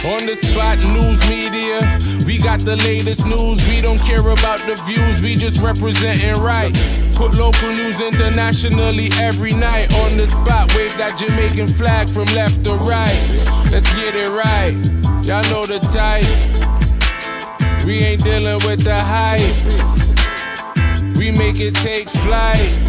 On the spot news media, we got the latest news. We don't care about the views, we just representing right. Put local news internationally every night. On the spot, wave that Jamaican flag from left to right. Let's get it right, y'all know the type. We ain't dealing with the hype, we make it take flight.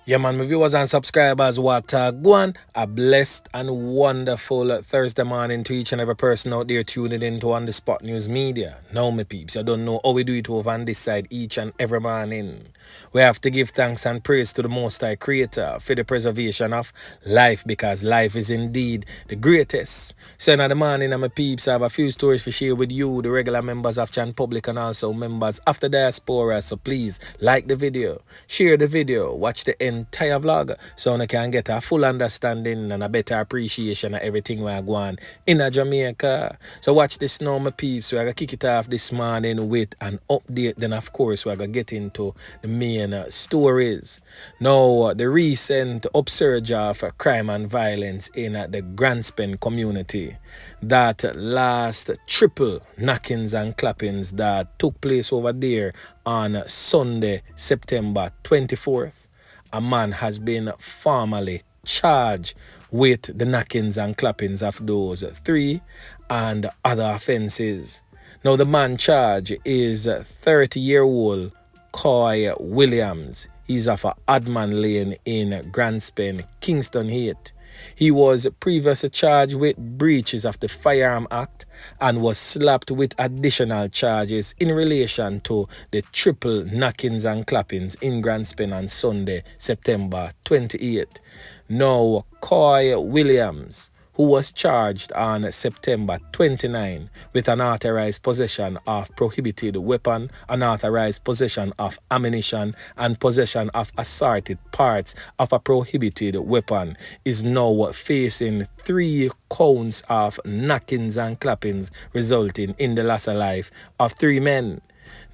Yeah, man, my viewers and subscribers, what go on? A blessed and wonderful Thursday morning to each and every person out there tuning in to On The Spot News Media. Now, my peeps, you don't know how we do it over on this side each and every morning. We have to give thanks and praise to the Most High Creator for the preservation of life, because life is indeed the greatest. So in the morning, my peeps, I have a few stories to share with you, the regular members of Chan Public and also members of the diaspora. So please, like the video, share the video, watch the entire vlog so you can get a full understanding and a better appreciation of everything we are going in Jamaica. So watch this now, my peeps. We're going to kick it off this morning with an update. Then, of course, we're going to get into the main stories. Now, the recent upsurge of crime and violence in the Grandspen community, that last triple knockings and clappings that took place over there on Sunday, September 24th. A man has been formally charged with the knockings and clappings of those three and other offenses. Now, the man charged is 30-year-old Coy Williams. He's of Adman Lane in Grandspen, Kingston 8. He was previously charged with breaches of the Firearm Act and was slapped with additional charges in relation to the triple knockings and clappings in Grandspen on Sunday, September 28th. Now, Coy Williams, who was charged on September 29 with unauthorized possession of prohibited weapon, unauthorized possession of ammunition, and possession of assorted parts of a prohibited weapon, is now facing 3 counts of knockings and clappings, resulting in the loss of life of 3 men.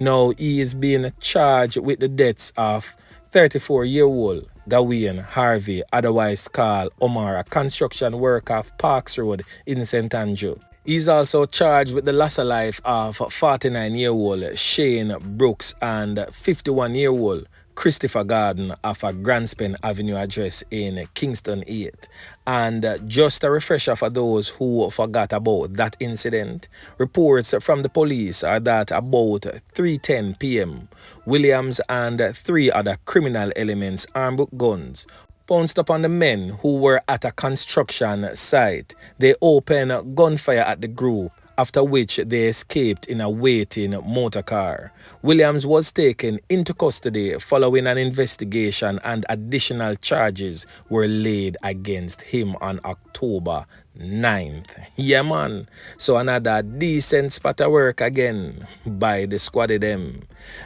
Now, he is being charged with the deaths of 34-year-old Gawain Harvey, otherwise called Omar, a construction worker of Parks Road in St. Andrew. He's also charged with the loss of life of 49-year-old Shane Brooks and 51-year-old Christopher Garden of a Grandspen Avenue address in Kingston 8. And just a refresher for those who forgot about that incident, reports from the police are that about 3:10 p.m., Williams and 3 other criminal elements armed with guns pounced upon the men who were at a construction site. They opened gunfire at the group, after which they escaped in a waiting motor car. Williams was taken into custody following an investigation, and additional charges were laid against him on October 9th. Yeah, man. So another decent spot of work again by the squad of them.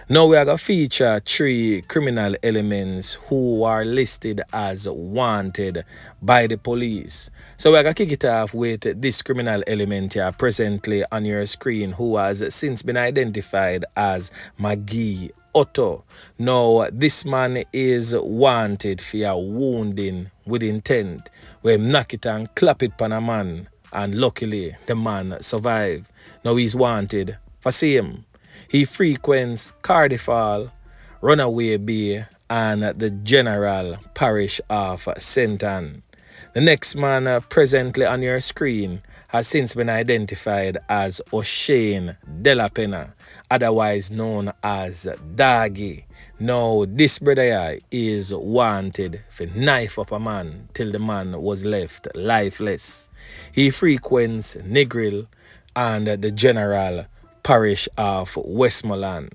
Now we are going to feature 3 criminal elements who are listed as wanted by the police. So we're going to kick it off with this criminal element here presently on your screen, who has since been identified as Maggee Otto. Now, this man is wanted for wounding with intent, where him knock it and clap it pan a man, and luckily the man survived. Now he's wanted for same. He frequents Cardiff Hall, Runaway Bay, and the general parish of St. Ann. The next man presently on your screen has since been identified as Oshane de la Pena, otherwise known as Daggy. Now, this brother is wanted for knife up a man till the man was left lifeless. He frequents Negril and the general parish of Westmoreland.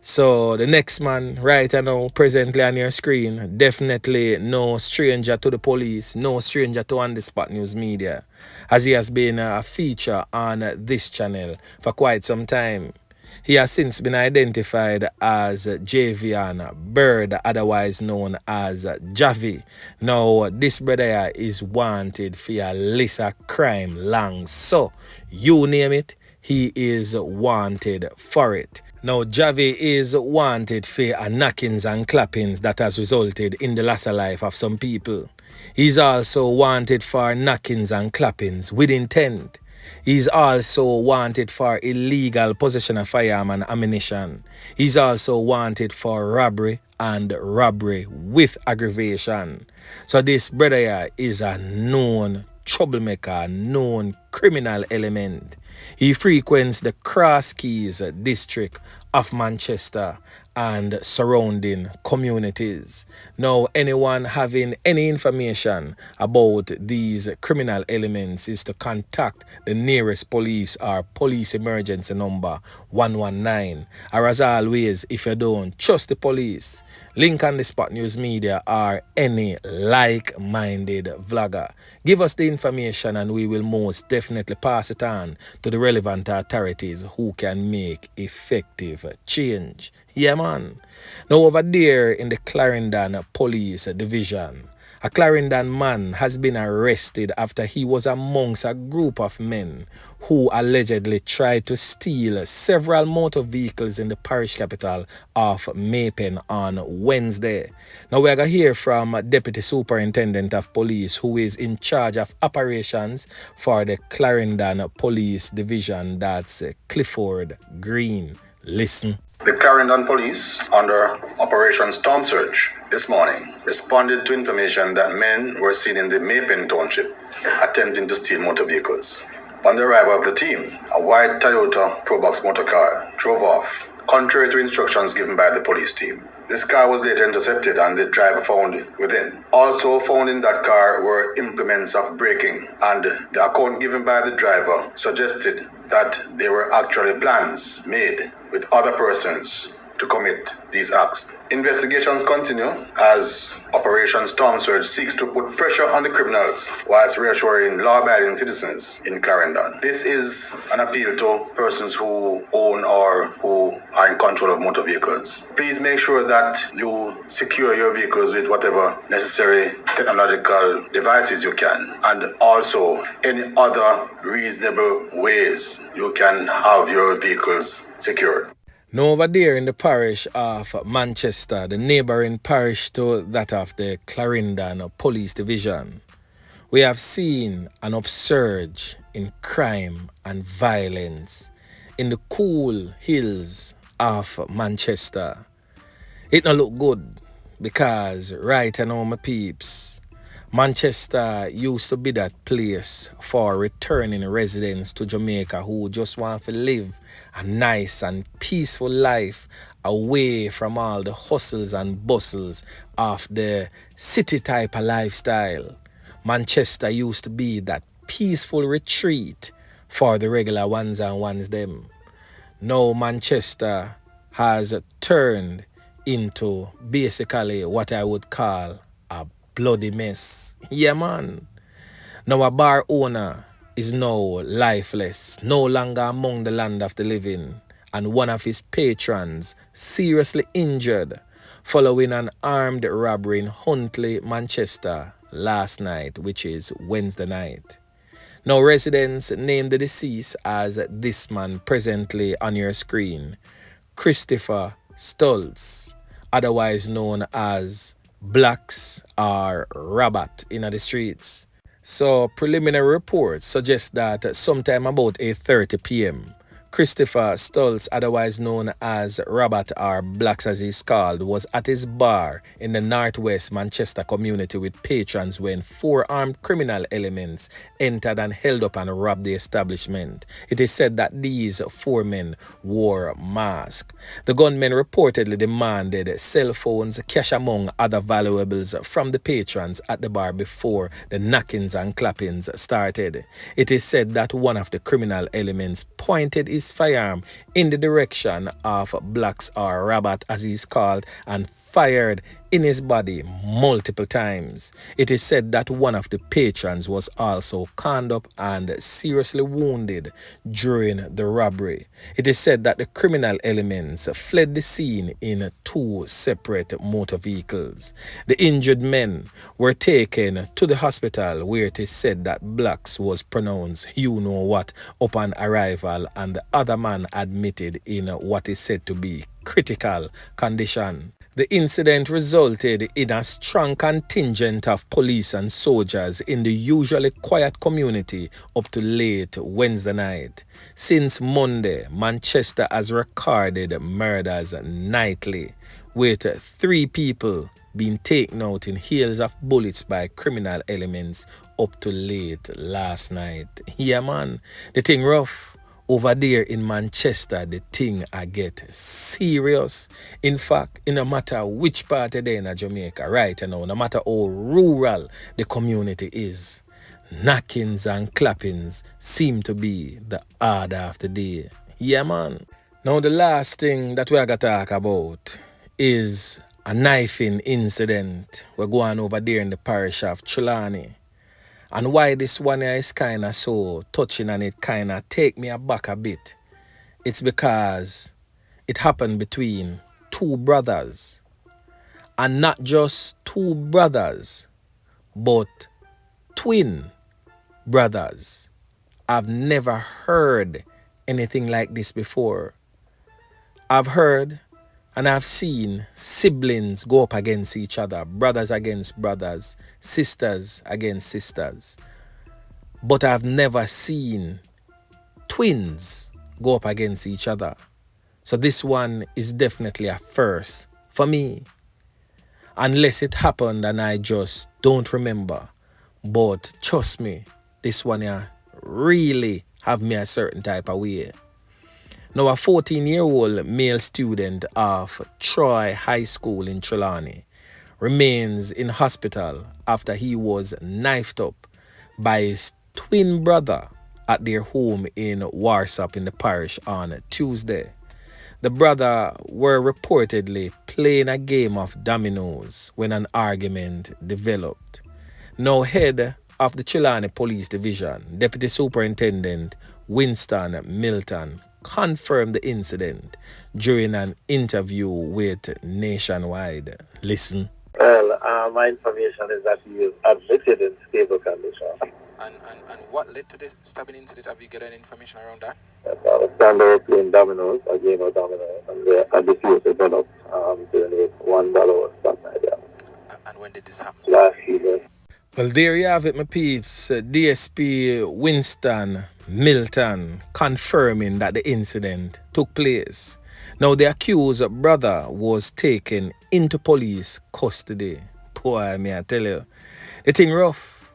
So the next man right now presently on your screen, definitely no stranger to the police, no stranger to On The Spot News Media, as he has been a feature on this channel for quite some time. He has since been identified as Jaevion Bird, otherwise known as Javi. Now, this brother is wanted for a list of crime long, so you name it, he is wanted for it. Now, Javi is wanted for knockings and clappings that has resulted in the loss of life of some people. He's also wanted for knockings and clappings with intent. He's also wanted for illegal possession of firearm and ammunition. He's also wanted for robbery and robbery with aggravation. So this brother here is a known troublemaker, known criminal element. He frequents the Cross Keys district of Manchester and surrounding communities. Now, anyone having any information about these criminal elements is to contact the nearest police or police emergency number 119. Or as always, if you don't trust the police, link on the Spot News Media or any like-minded vlogger. Give us the information and we will most definitely pass it on to the relevant authorities who can make effective change. Yeah, man. Now over there in the Clarendon Police Division, a Clarendon man has been arrested after he was amongst a group of men who allegedly tried to steal several motor vehicles in the parish capital of Maypen on Wednesday. Now we're going to hear from Deputy Superintendent of Police who is in charge of operations for the Clarendon Police Division, that's Clifford Green. Listen. The Clarendon Police, under Operation Storm Surge, this morning responded to information that men were seen in the Maypen Township attempting to steal motor vehicles. On the arrival of the team, a white Toyota Probox motor car drove off, contrary to instructions given by the police team. This car was later intercepted and the driver found within. Also found in that car were implements of braking, and the account given by the driver suggested that there were actually plans made with other persons to commit these acts. Investigations continue as Operation Storm Surge seeks to put pressure on the criminals whilst reassuring law-abiding citizens in Clarendon. This is an appeal to persons who own or who are in control of motor vehicles. Please make sure that you secure your vehicles with whatever necessary technological devices you can, and also any other reasonable ways you can have your vehicles secured. Now over there in the parish of Manchester, the neighboring parish to that of the Clarendon Police Division, we have seen an upsurge in crime and violence in the cool hills of Manchester. It don't look good because right now, my peeps, Manchester used to be that place for returning residents to Jamaica who just want to live a nice and peaceful life away from all the hustles and bustles of the city type of lifestyle. Manchester used to be that peaceful retreat for the regular ones and ones them. Now Manchester has turned into basically what I would call a bloody mess. Yeah, man. Now a bar owner is now lifeless, no longer among the land of the living, and one of his patrons seriously injured following an armed robbery in Huntley, Manchester last night, which is Wednesday night. Now residents named the deceased as this man presently on your screen, Christopher Stultz, otherwise known as Blacks or Rabat in the streets. So preliminary reports suggest that sometime about 8:30 p.m., Christopher Stultz, otherwise known as Rabat or Blacks as he's called, was at his bar in the northwest Manchester community with patrons when four armed criminal elements entered and held up and robbed the establishment. It is said that these four men wore masks. The gunmen reportedly demanded cell phones, cash among other valuables from the patrons at the bar before the knockings and clappings started. It is said that one of the criminal elements pointed his firearm in the direction of Blacks or Rabat as he's called and fired in his body multiple times. It is said that one of the patrons was also conned up and seriously wounded during the robbery. It is said that the criminal elements fled the scene in two separate motor vehicles. The injured men were taken to the hospital where it is said that Blacks was pronounced you know what upon arrival, and the other man admitted in what is said to be critical condition. The incident resulted in a strong contingent of police and soldiers in the usually quiet community up to late Wednesday night. Since Monday, Manchester has recorded murders nightly, with 3 people being taken out in hails of bullets by criminal elements up to late last night. Yeah, man, the thing rough. Over there in Manchester, the thing I get serious. In fact, in no matter which part of there in Jamaica, right now, no matter how rural the community is, knockings and clappings seem to be the order of the day. Yeah, man. Now, the last thing that we are going to talk about is a knifing incident we're going over there in the parish of Trelawny. And why this one is kind of so touching and it kind of take me aback a bit, it's because it happened between 2 brothers. And not just 2 brothers, but twin brothers. I've never heard anything like this before. I've heard and I've seen siblings go up against each other, brothers against brothers, sisters against sisters. But I've never seen twins go up against each other. So this one is definitely a first for me. Unless it happened and I just don't remember. But trust me, this one here really have me a certain type of way. Now, a 14-year-old male student of Troy High School in Trelawny remains in hospital after he was knifed up by his twin brother at their home in Warsop in the parish on Tuesday. The brother were reportedly playing a game of dominoes when an argument developed. Now, head of the Trelawny Police Division, Deputy Superintendent Winston Milton, confirmed the incident during an interview with Nationwide. Listen. Well, my information is that he is admitted in stable condition. And what led to this stabbing incident? Have you got any information around that? I was standing playing dominoes, a game of dominoes, and the dispute developed during a $1 or something like that. And when did this happen? Last season. Well, there you have it, my peeps. DSP Winston Milton confirming that the incident took place. Now, the accused brother was taken into police custody. Boy, may I tell you, the thing rough.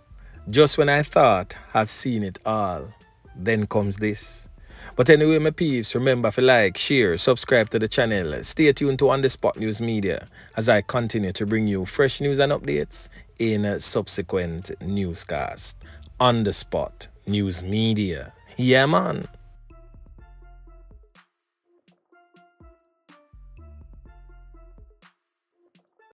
Just when I thought I've seen it all, then comes this. But anyway, my peeps, remember to like, share, subscribe to the channel. Stay tuned to On The Spot News Media as I continue to bring you fresh news and updates in subsequent newscasts. On The Spot News Media. Yeah, man.